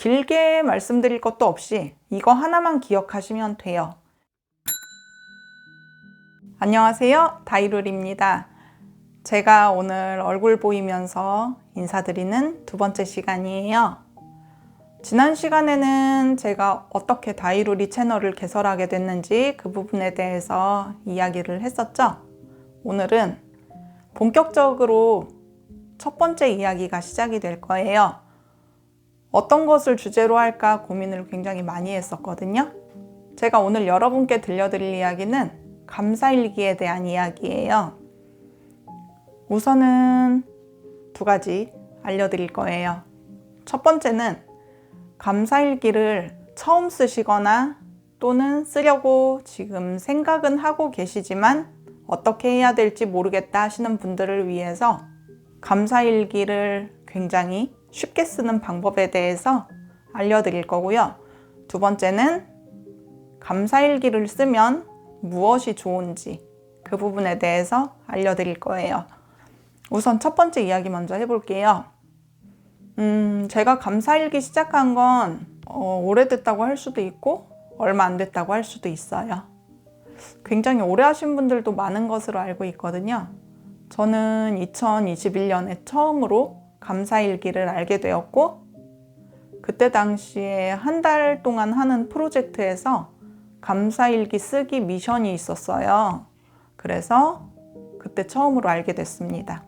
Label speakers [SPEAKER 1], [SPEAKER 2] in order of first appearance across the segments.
[SPEAKER 1] 길게 말씀드릴 것도 없이 이거 하나만 기억하시면 돼요. 안녕하세요, 다이룰입니다. 제가 오늘 얼굴 보이면서 인사드리는 두 번째 시간이에요. 지난 시간에는 제가 어떻게 다이룰이 채널을 개설하게 됐는지 그 부분에 대해서 이야기를 했었죠. 오늘은 본격적으로 첫 번째 이야기가 시작이 될 거예요. 어떤 것을 주제로 할까 고민을 굉장히 많이 했었거든요. 제가 오늘 여러분께 들려드릴 이야기는 감사일기에 대한 이야기예요. 우선은 두 가지 알려드릴 거예요. 첫 번째는 감사일기를 처음 쓰시거나 또는 쓰려고 지금 생각은 하고 계시지만 어떻게 해야 될지 모르겠다 하시는 분들을 위해서 감사일기를 굉장히 쉽게 쓰는 방법에 대해서 알려드릴 거고요. 두 번째는 감사일기를 쓰면 무엇이 좋은지 그 부분에 대해서 알려드릴 거예요. 우선 첫 번째 이야기 먼저 해볼게요. 제가 감사일기 시작한 건 오래됐다고 할 수도 있고 얼마 안 됐다고 할 수도 있어요. 굉장히 오래 하신 분들도 많은 것으로 알고 있거든요. 저는 2021년에 처음으로 감사일기를 알게 되었고 그때 당시에 한 달 동안 하는 프로젝트에서 감사일기 쓰기 미션이 있었어요. 그래서 그때 처음으로 알게 됐습니다.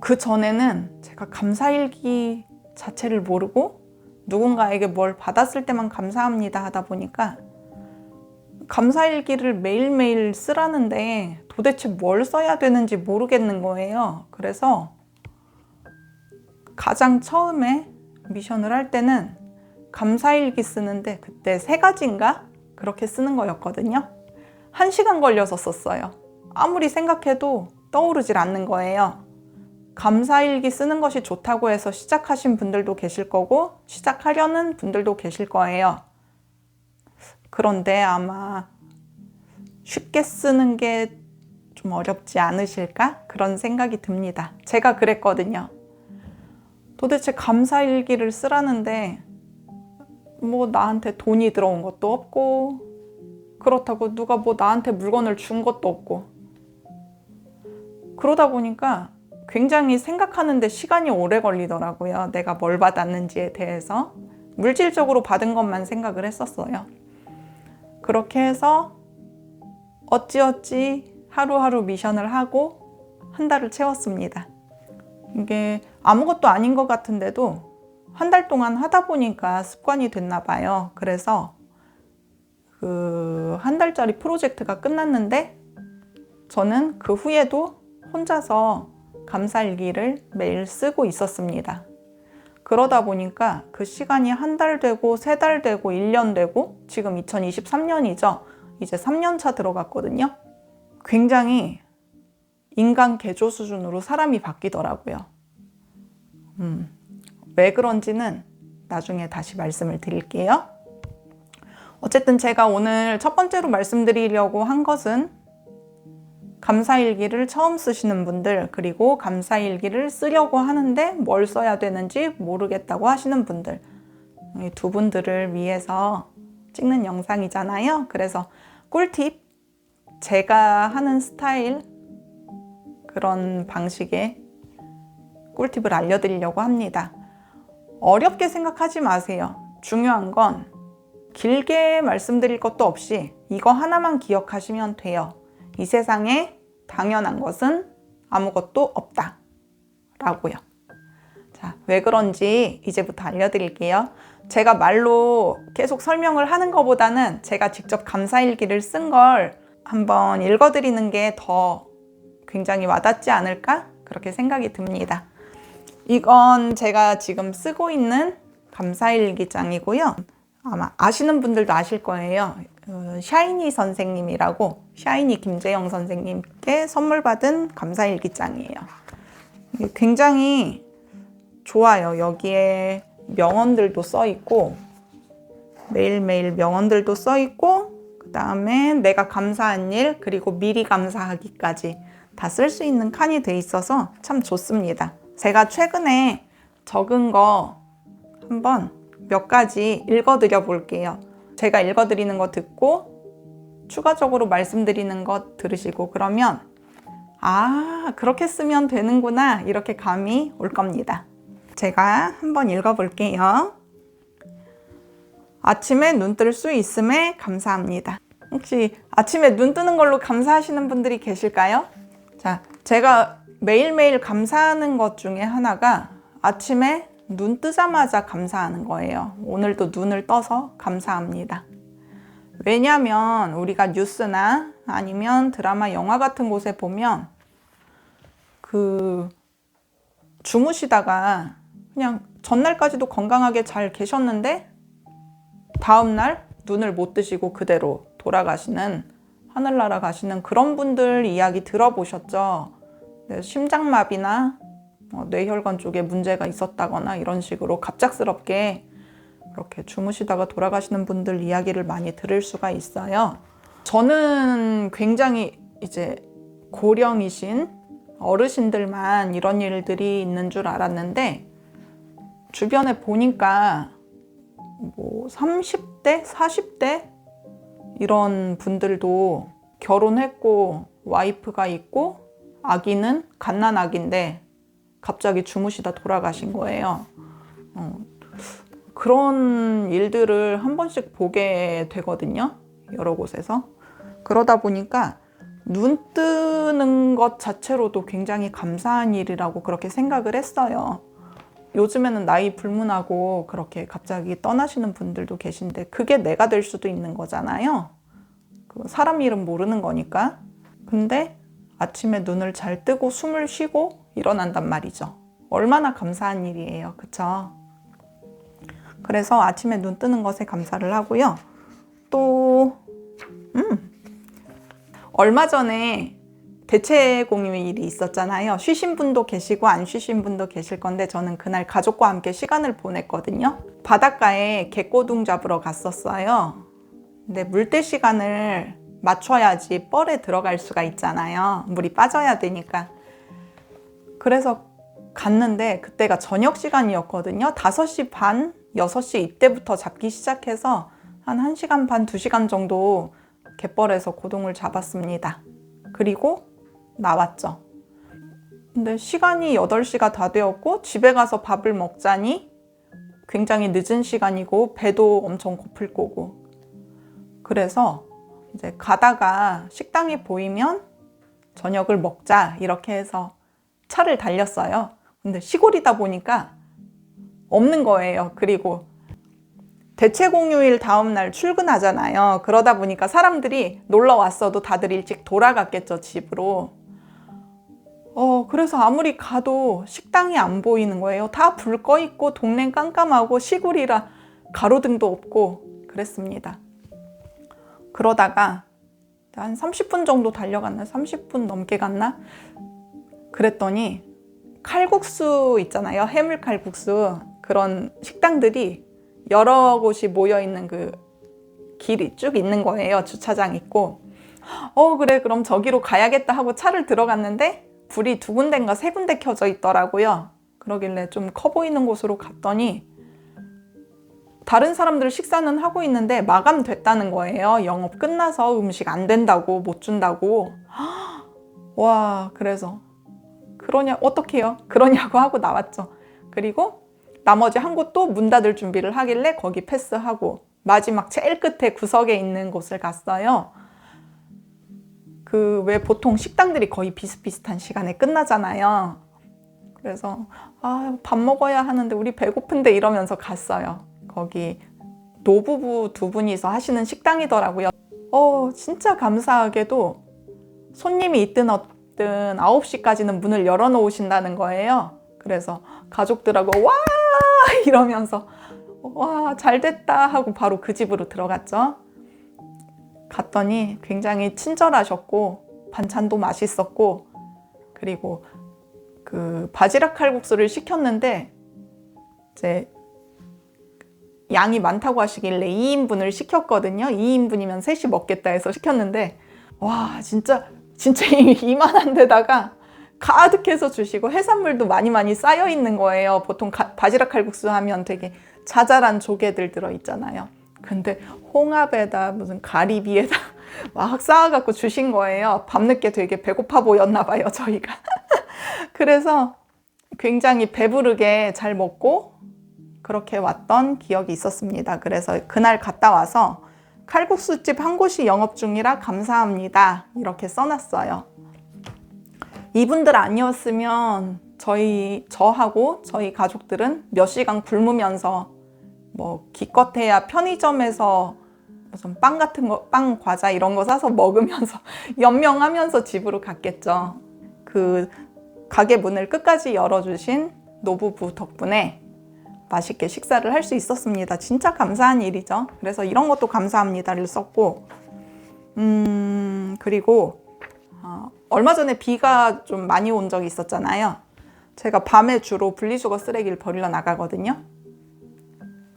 [SPEAKER 1] 그 전에는 제가 감사일기 자체를 모르고 누군가에게 뭘 받았을 때만 감사합니다 하다 보니까 감사일기를 매일매일 쓰라는데 도대체 뭘 써야 되는지 모르겠는 거예요. 그래서 가장 처음에 미션을 할 때는 감사일기 쓰는데 그때 3가지인가? 그렇게 쓰는 거였거든요. 1시간 걸려서 썼어요. 아무리 생각해도 떠오르질 않는 거예요. 감사일기 쓰는 것이 좋다고 해서 시작하신 분들도 계실 거고 시작하려는 분들도 계실 거예요. 그런데 아마 쉽게 쓰는 게 좀 어렵지 않으실까? 그런 생각이 듭니다. 제가 그랬거든요. 도대체 감사일기를 쓰라는데 뭐 나한테 돈이 들어온 것도 없고 그렇다고 누가 뭐 나한테 물건을 준 것도 없고 그러다 보니까 굉장히 생각하는데 시간이 오래 걸리더라고요. 내가 뭘 받았는지에 대해서 물질적으로 받은 것만 생각을 했었어요. 그렇게 해서 어찌어찌 하루하루 미션을 하고 한 달을 채웠습니다. 이게 아무것도 아닌 것 같은데도 한 달 동안 하다 보니까 습관이 됐나 봐요. 그래서 그 한 달짜리 프로젝트가 끝났는데 저는 그 후에도 혼자서 감사일기를 매일 쓰고 있었습니다. 그러다 보니까 그 시간이 한 달 되고 3달 되고 1년 되고 지금 2023년이죠. 이제 3년 차 들어갔거든요. 굉장히 인간 개조 수준으로 사람이 바뀌더라고요. 왜 그런지는 나중에 다시 말씀을 드릴게요. 어쨌든 제가 오늘 첫 번째로 말씀드리려고 한 것은 감사일기를 처음 쓰시는 분들 그리고 감사일기를 쓰려고 하는데 뭘 써야 되는지 모르겠다고 하시는 분들 이 두 분들을 위해서 찍는 영상이잖아요. 그래서 꿀팁, 제가 하는 스타일 그런 방식의 꿀팁을 알려드리려고 합니다. 어렵게 생각하지 마세요. 중요한 건 길게 말씀드릴 것도 없이 이거 하나만 기억하시면 돼요. 이 세상에 당연한 것은 아무것도 없다 라고요. 자, 왜 그런지 이제부터 알려드릴게요. 제가 말로 계속 설명을 하는 것보다는 제가 직접 감사일기를 쓴 걸 한번 읽어드리는 게 더 굉장히 와닿지 않을까? 그렇게 생각이 듭니다. 이건 제가 지금 쓰고 있는 감사일기장이고요. 아마 아시는 분들도 아실 거예요. 샤이니 선생님이라고 샤이니 김재영 선생님께 선물 받은 감사일기장이에요. 굉장히 좋아요. 여기에 명언들도 써 있고 매일매일 명언들도 써 있고 그 다음에 내가 감사한 일 그리고 미리 감사하기까지 다 쓸 수 있는 칸이 돼 있어서 참 좋습니다. 제가 최근에 적은 거 한번 몇 가지 읽어드려 볼게요. 제가 읽어드리는 거 듣고 추가적으로 말씀드리는 거 들으시고 그러면 아, 그렇게 쓰면 되는구나 이렇게 감이 올 겁니다. 제가 한번 읽어볼게요. 아침에 눈 뜰 수 있음에 감사합니다. 혹시 아침에 눈 뜨는 걸로 감사하시는 분들이 계실까요? 자, 제가 매일매일 감사하는 것 중에 하나가 아침에 눈 뜨자마자 감사하는 거예요. 오늘도 눈을 떠서 감사합니다. 왜냐면 우리가 뉴스나 아니면 드라마, 영화 같은 곳에 보면 주무시다가 그냥 전날까지도 건강하게 잘 계셨는데 다음날 눈을 못 뜨시고 그대로 돌아가시는, 하늘나라 가시는 그런 분들 이야기 들어보셨죠? 심장마비나 뇌혈관 쪽에 문제가 있었다거나 이런 식으로 갑작스럽게 그렇게 주무시다가 돌아가시는 분들 이야기를 많이 들을 수가 있어요. 저는 굉장히 이제 고령이신 어르신들만 이런 일들이 있는 줄 알았는데 주변에 보니까 30대, 40대 이런 분들도 결혼했고 와이프가 있고 아기는 갓난아기인데 갑자기 주무시다 돌아가신 거예요. 그런 일들을 한 번씩 보게 되거든요. 여러 곳에서. 그러다 보니까 눈 뜨는 것 자체로도 굉장히 감사한 일이라고 그렇게 생각을 했어요. 요즘에는 나이 불문하고 그렇게 갑자기 떠나시는 분들도 계신데 그게 내가 될 수도 있는 거잖아요. 사람 일은 모르는 거니까. 근데 아침에 눈을 잘 뜨고 숨을 쉬고 일어난단 말이죠. 얼마나 감사한 일이에요. 그쵸? 그래서 아침에 눈 뜨는 것에 감사를 하고요. 또 얼마 전에 대체 공휴일이 있었잖아요. 쉬신 분도 계시고 안 쉬신 분도 계실 건데 저는 그날 가족과 함께 시간을 보냈거든요. 바닷가에 갯고둥 잡으러 갔었어요. 근데 물때 시간을 맞춰야지 뻘에 들어갈 수가 있잖아요. 물이 빠져야 되니까. 그래서 갔는데 그때가 저녁 시간이었거든요. 5시 반, 6시 이때부터 잡기 시작해서 한 1시간 반, 2시간 정도 갯벌에서 고동을 잡았습니다. 그리고 나왔죠. 근데 시간이 8시가 다 되었고 집에 가서 밥을 먹자니 굉장히 늦은 시간이고 배도 엄청 고플 거고. 그래서 이제 가다가 식당이 보이면 저녁을 먹자 이렇게 해서 차를 달렸어요. 근데 시골이다 보니까 없는 거예요. 그리고 대체 공휴일 다음 날 출근하잖아요. 그러다 보니까 사람들이 놀러 왔어도 다들 일찍 돌아갔겠죠, 집으로. 그래서 아무리 가도 식당이 안 보이는 거예요. 다 불 꺼 있고 동네 깜깜하고 시골이라 가로등도 없고 그랬습니다. 그러다가 한 30분 정도 달려갔나? 30분 넘게 갔나? 그랬더니 칼국수 있잖아요. 해물 칼국수. 그런 식당들이 여러 곳이 모여있는 그 길이 쭉 있는 거예요. 주차장 있고. 그래, 그럼 저기로 가야겠다 하고 차를 들어갔는데 불이 2군데인가 3군데 켜져 있더라고요. 그러길래 좀 커 보이는 곳으로 갔더니 다른 사람들 식사는 하고 있는데 마감됐다는 거예요. 영업 끝나서 음식 안 된다고, 못 준다고. 와, 그래서 어떡해요? 그러냐고 하고 나왔죠. 그리고 나머지 한 곳도 문 닫을 준비를 하길래 거기 패스하고 마지막 제일 끝에 구석에 있는 곳을 갔어요. 왜 보통 식당들이 거의 비슷비슷한 시간에 끝나잖아요. 그래서 밥 먹어야 하는데 우리 배고픈데 이러면서 갔어요. 거기 노부부 2분이서 하시는 식당이더라고요. 진짜 감사하게도 손님이 있든 없든 9시까지는 문을 열어놓으신다는 거예요. 그래서 가족들하고 와 이러면서 와 잘됐다 하고 바로 그 집으로 들어갔죠. 갔더니 굉장히 친절하셨고 반찬도 맛있었고 그리고 바지락 칼국수를 시켰는데 이제 양이 많다고 하시길래 2인분을 시켰거든요. 2인분이면 셋이 먹겠다 해서 시켰는데 와 진짜 이만한 데다가 가득해서 주시고 해산물도 많이 많이 쌓여 있는 거예요. 보통 바지락 칼국수 하면 되게 자잘한 조개들 들어있잖아요. 근데 홍합에다 무슨 가리비에다 막 쌓아갖고 주신 거예요. 밤늦게 되게 배고파 보였나 봐요, 저희가. 그래서 굉장히 배부르게 잘 먹고 그렇게 왔던 기억이 있었습니다. 그래서 그날 갔다 와서 칼국수집 한 곳이 영업 중이라 감사합니다. 이렇게 써놨어요. 이분들 아니었으면 저하고 저희 가족들은 몇 시간 굶으면서 뭐 기껏해야 편의점에서 무슨 빵 같은 거, 빵, 과자 이런 거 사서 먹으면서 연명하면서 집으로 갔겠죠. 그 가게 문을 끝까지 열어주신 노부부 덕분에 맛있게 식사를 할 수 있었습니다. 진짜 감사한 일이죠. 그래서 이런 것도 감사합니다를 썼고, 그리고 얼마 전에 비가 좀 많이 온 적이 있었잖아요. 제가 밤에 주로 분리수거 쓰레기를 버리러 나가거든요.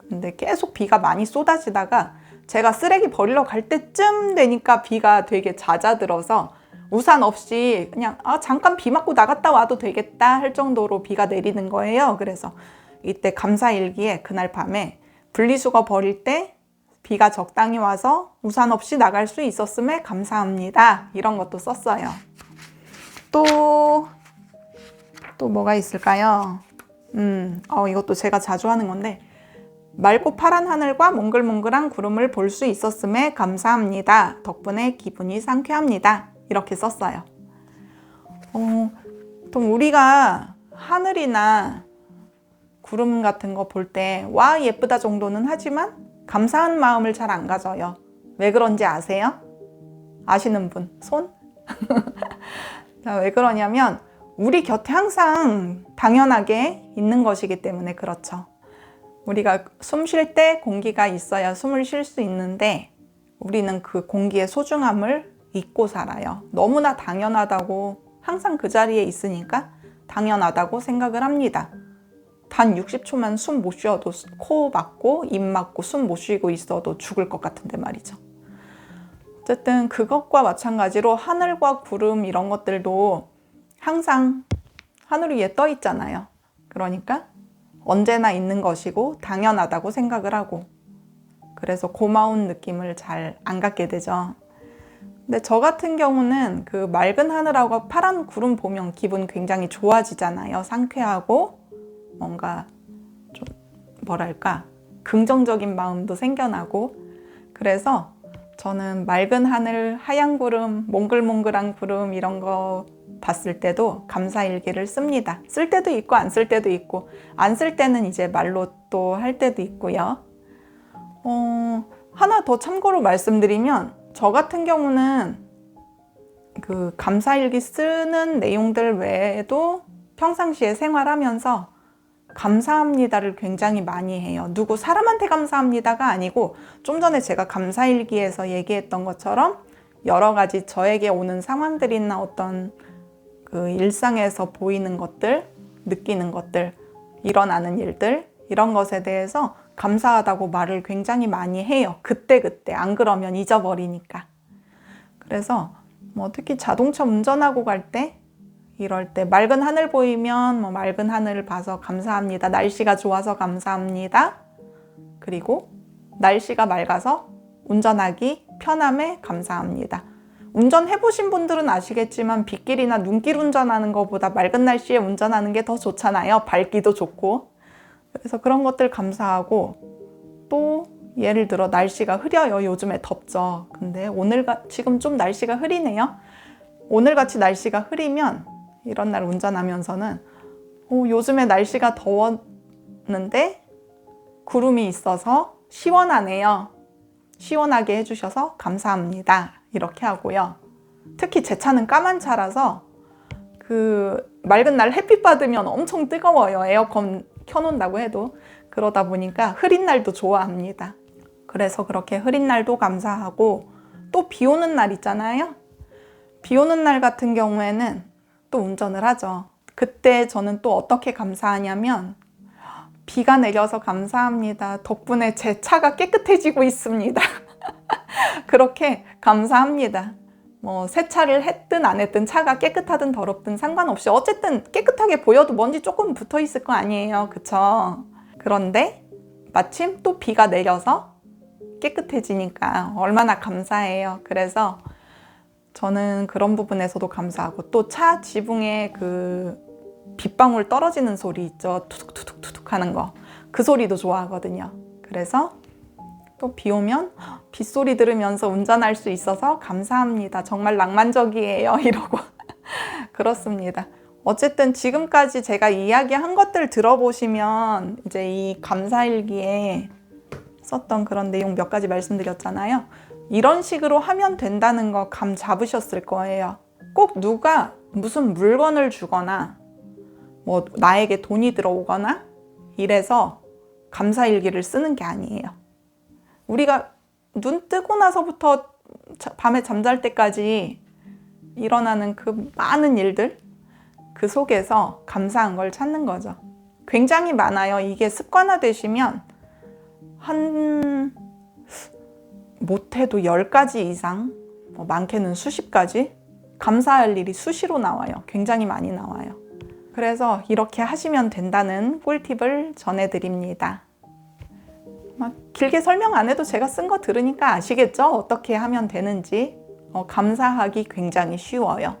[SPEAKER 1] 근데 계속 비가 많이 쏟아지다가 제가 쓰레기 버리러 갈 때쯤 되니까 비가 되게 잦아들어서 우산 없이 그냥 잠깐 비 맞고 나갔다 와도 되겠다 할 정도로 비가 내리는 거예요. 그래서 이때 감사일기에 그날 밤에 분리수거 버릴 때 비가 적당히 와서 우산 없이 나갈 수 있었음에 감사합니다. 이런 것도 썼어요. 또 뭐가 있을까요? 이것도 제가 자주 하는 건데 맑고 파란 하늘과 몽글몽글한 구름을 볼 수 있었음에 감사합니다. 덕분에 기분이 상쾌합니다. 이렇게 썼어요. 또 우리가 하늘이나 구름 같은 거 볼 때 와 예쁘다 정도는 하지만 감사한 마음을 잘 안 가져요. 왜 그런지 아세요? 아시는 분? 손? 왜 그러냐면 우리 곁에 항상 당연하게 있는 것이기 때문에 그렇죠. 우리가 숨 쉴 때 공기가 있어야 숨을 쉴 수 있는데 우리는 그 공기의 소중함을 잊고 살아요. 너무나 당연하다고 항상 그 자리에 있으니까 당연하다고 생각을 합니다. 단 60초만 숨 못 쉬어도 코 막고 입 막고 숨 못 쉬고 있어도 죽을 것 같은데 말이죠. 어쨌든 그것과 마찬가지로 하늘과 구름 이런 것들도 항상 하늘 위에 떠 있잖아요. 그러니까 언제나 있는 것이고 당연하다고 생각을 하고 그래서 고마운 느낌을 잘 안 갖게 되죠. 근데 저 같은 경우는 그 맑은 하늘하고 파란 구름 보면 기분 굉장히 좋아지잖아요. 상쾌하고 뭔가 좀 뭐랄까 긍정적인 마음도 생겨나고 그래서 저는 맑은 하늘, 하얀 구름, 몽글몽글한 구름 이런 거 봤을 때도 감사일기를 씁니다. 쓸 때도 있고 안 쓸 때도 있고 안 쓸 때는 이제 말로 또 할 때도 있고요. 하나 더 참고로 말씀드리면 저 같은 경우는 그 감사일기 쓰는 내용들 외에도 평상시에 생활하면서 감사합니다를 굉장히 많이 해요. 누구 사람한테 감사합니다가 아니고 좀 전에 제가 감사일기에서 얘기했던 것처럼 여러 가지 저에게 오는 상황들이나 어떤 그 일상에서 보이는 것들, 느끼는 것들, 일어나는 일들 이런 것에 대해서 감사하다고 말을 굉장히 많이 해요. 그때그때 안 그러면 잊어버리니까. 그래서 뭐 특히 자동차 운전하고 갈 때 이럴 때 맑은 하늘 보이면 뭐 맑은 하늘을 봐서 감사합니다. 날씨가 좋아서 감사합니다. 그리고 날씨가 맑아서 운전하기 편함에 감사합니다. 운전해보신 분들은 아시겠지만 빗길이나 눈길 운전하는 것보다 맑은 날씨에 운전하는 게 더 좋잖아요. 밝기도 좋고. 그래서 그런 것들 감사하고 또 예를 들어 날씨가 흐려요. 요즘에 덥죠. 근데 지금 좀 날씨가 흐리네요. 오늘같이 날씨가 흐리면 이런 날 운전하면서는 요즘에 날씨가 더웠는데 구름이 있어서 시원하네요. 시원하게 해주셔서 감사합니다. 이렇게 하고요. 특히 제 차는 까만 차라서 그 맑은 날 햇빛 받으면 엄청 뜨거워요. 에어컨 켜놓는다고 해도. 그러다 보니까 흐린 날도 좋아합니다. 그래서 그렇게 흐린 날도 감사하고 또 비 오는 날 있잖아요. 비 오는 날 같은 경우에는 또 운전을 하죠. 그때 저는 또 어떻게 감사하냐면 비가 내려서 감사합니다. 덕분에 제 차가 깨끗해지고 있습니다. 그렇게 감사합니다. 뭐 세차를 했든 안 했든 차가 깨끗하든 더럽든 상관없이 어쨌든 깨끗하게 보여도 먼지 조금 붙어 있을 거 아니에요. 그쵸? 그런데 마침 또 비가 내려서 깨끗해지니까 얼마나 감사해요. 그래서 저는 그런 부분에서도 감사하고, 또 차 지붕에 그 빗방울 떨어지는 소리 있죠. 투둑투둑투둑 하는 거. 그 소리도 좋아하거든요. 그래서 또 비 오면 빗소리 들으면서 운전할 수 있어서 감사합니다. 정말 낭만적이에요. 이러고 그렇습니다. 어쨌든 지금까지 제가 이야기한 것들 들어보시면 이제 이 감사일기에 썼던 그런 내용 몇 가지 말씀드렸잖아요. 이런 식으로 하면 된다는 거 감 잡으셨을 거예요. 꼭 누가 무슨 물건을 주거나 뭐 나에게 돈이 들어오거나 이래서 감사일기를 쓰는 게 아니에요. 우리가 눈 뜨고 나서부터 밤에 잠잘 때까지 일어나는 그 많은 일들, 그 속에서 감사한 걸 찾는 거죠. 굉장히 많아요. 이게 습관화되시면 한 못해도 10가지 이상, 많게는 수십 가지 감사할 일이 수시로 나와요. 굉장히 많이 나와요. 그래서 이렇게 하시면 된다는 꿀팁을 전해드립니다. 막 길게 설명 안 해도 제가 쓴 거 들으니까 아시겠죠? 어떻게 하면 되는지. 감사하기 굉장히 쉬워요.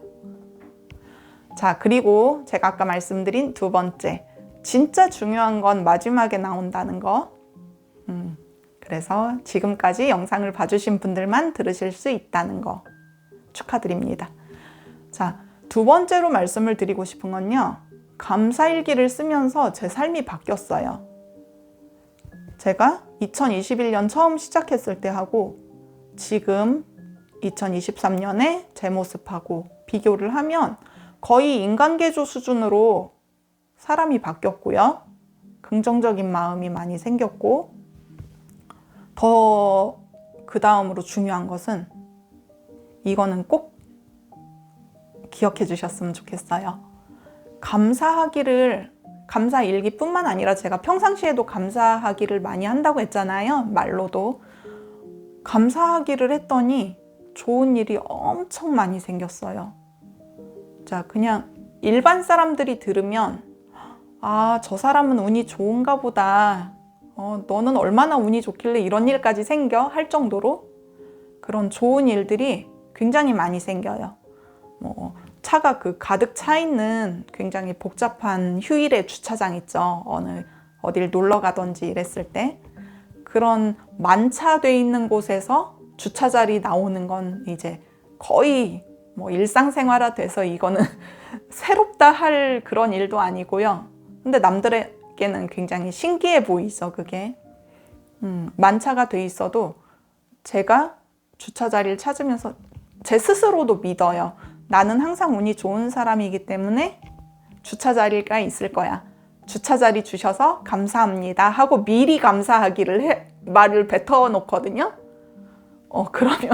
[SPEAKER 1] 자, 그리고 제가 아까 말씀드린 두 번째, 진짜 중요한 건 마지막에 나온다는 거. 그래서 지금까지 영상을 봐주신 분들만 들으실 수 있다는 거 축하드립니다. 자, 두 번째로 말씀을 드리고 싶은 건요, 감사일기를 쓰면서 제 삶이 바뀌었어요. 제가 2021년 처음 시작했을 때하고 지금 2023년에 제 모습하고 비교를 하면 거의 인간계조 수준으로 사람이 바뀌었고요. 긍정적인 마음이 많이 생겼고, 더 그 다음으로 중요한 것은, 이거는 꼭 기억해 주셨으면 좋겠어요. 감사일기뿐만 아니라 제가 평상시에도 감사하기를 많이 한다고 했잖아요. 말로도. 감사하기를 했더니 좋은 일이 엄청 많이 생겼어요. 자, 그냥 일반 사람들이 들으면 아, 저 사람은 운이 좋은가 보다. 너는 얼마나 운이 좋길래 이런 일까지 생겨? 할 정도로 그런 좋은 일들이 굉장히 많이 생겨요. 차가 가득 차 있는 굉장히 복잡한 휴일의 주차장 있죠. 어딜 놀러 가든지 이랬을 때 그런 만차돼 있는 곳에서 주차 자리 나오는 건 이제 거의 일상생활화 돼서 이거는 새롭다 할 그런 일도 아니고요. 근데 남들에게는 굉장히 신기해 보이죠, 그게. 만차가 돼 있어도 제가 주차 자리를 찾으면서 제 스스로도 믿어요. 나는 항상 운이 좋은 사람이기 때문에 주차 자리가 있을 거야. 주차 자리 주셔서 감사합니다 하고 미리 감사하기를 말을 뱉어 놓거든요. 그러면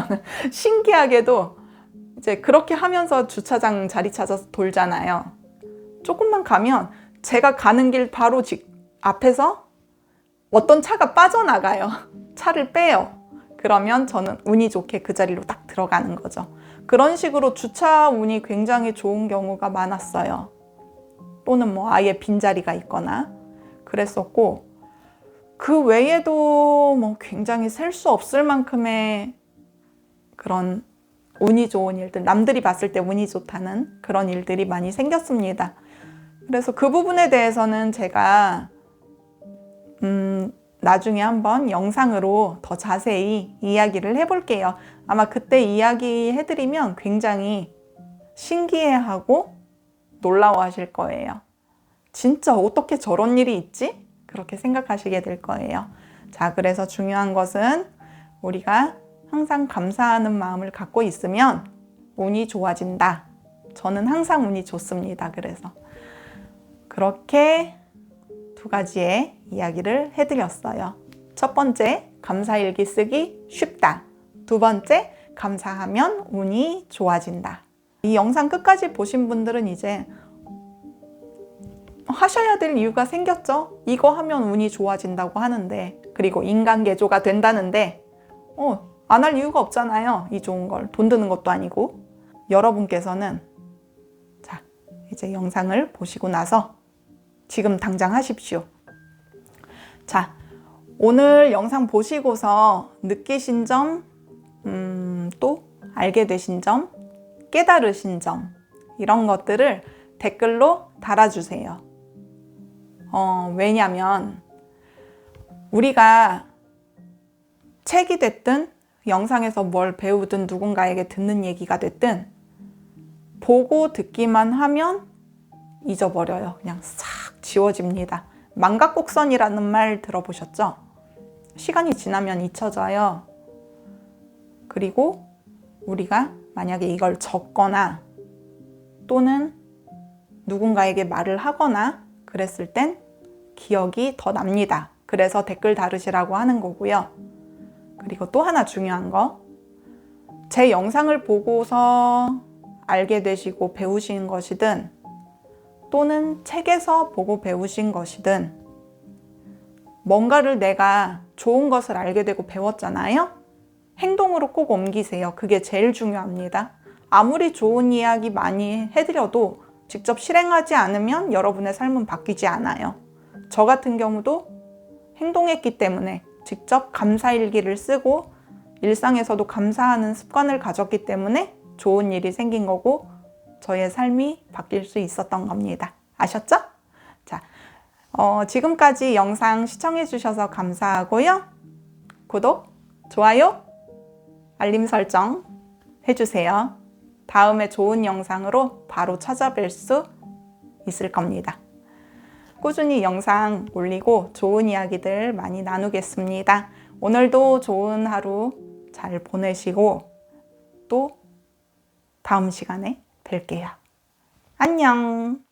[SPEAKER 1] 신기하게도 이제 그렇게 하면서 주차장 자리 찾아서 돌잖아요. 조금만 가면 제가 가는 길 바로 앞에서 어떤 차가 빠져나가요. 차를 빼요. 그러면 저는 운이 좋게 그 자리로 딱 들어가는 거죠. 그런 식으로 주차 운이 굉장히 좋은 경우가 많았어요. 또는 아예 빈자리가 있거나 그랬었고, 그 외에도 굉장히 셀 수 없을 만큼의 그런 운이 좋은 일들, 남들이 봤을 때 운이 좋다는 그런 일들이 많이 생겼습니다. 그래서 그 부분에 대해서는 제가 나중에 한번 영상으로 더 자세히 이야기를 해볼게요. 아마 그때 이야기 해드리면 굉장히 신기해하고 놀라워하실 거예요. 진짜 어떻게 저런 일이 있지? 그렇게 생각하시게 될 거예요. 자, 그래서 중요한 것은 우리가 항상 감사하는 마음을 갖고 있으면 운이 좋아진다. 저는 항상 운이 좋습니다. 그래서 그렇게 두 가지의 이야기를 해드렸어요. 첫 번째, 감사일기 쓰기 쉽다. 두 번째, 감사하면 운이 좋아진다. 이 영상 끝까지 보신 분들은 이제 하셔야 될 이유가 생겼죠? 이거 하면 운이 좋아진다고 하는데, 그리고 인간계조가 된다는데 안 할 이유가 없잖아요. 이 좋은 걸. 돈 드는 것도 아니고. 여러분께서는 자, 이제 영상을 보시고 나서 지금 당장 하십시오. 자, 오늘 영상 보시고서 느끼신 점, 또 알게 되신 점, 깨달으신 점, 이런 것들을 댓글로 달아주세요. 왜냐면 우리가 책이 됐든 영상에서 뭘 배우든 누군가에게 듣는 얘기가 됐든 보고 듣기만 하면 잊어버려요. 그냥 싹 지워집니다. 망각곡선이라는 말 들어보셨죠? 시간이 지나면 잊혀져요. 그리고 우리가 만약에 이걸 적거나 또는 누군가에게 말을 하거나 그랬을 땐 기억이 더 납니다. 그래서 댓글 달으시라고 하는 거고요. 그리고 또 하나 중요한 거, 제 영상을 보고서 알게 되시고 배우신 것이든 또는 책에서 보고 배우신 것이든 뭔가를 내가 좋은 것을 알게 되고 배웠잖아요? 행동으로 꼭 옮기세요. 그게 제일 중요합니다. 아무리 좋은 이야기 많이 해드려도 직접 실행하지 않으면 여러분의 삶은 바뀌지 않아요. 저 같은 경우도 행동했기 때문에 직접 감사일기를 쓰고 일상에서도 감사하는 습관을 가졌기 때문에 좋은 일이 생긴 거고 저의 삶이 바뀔 수 있었던 겁니다. 아셨죠? 자, 지금까지 영상 시청해 주셔서 감사하고요. 구독, 좋아요, 알림 설정 해주세요. 다음에 좋은 영상으로 바로 찾아뵐 수 있을 겁니다. 꾸준히 영상 올리고 좋은 이야기들 많이 나누겠습니다. 오늘도 좋은 하루 잘 보내시고 또 다음 시간에 뵐게요. 안녕!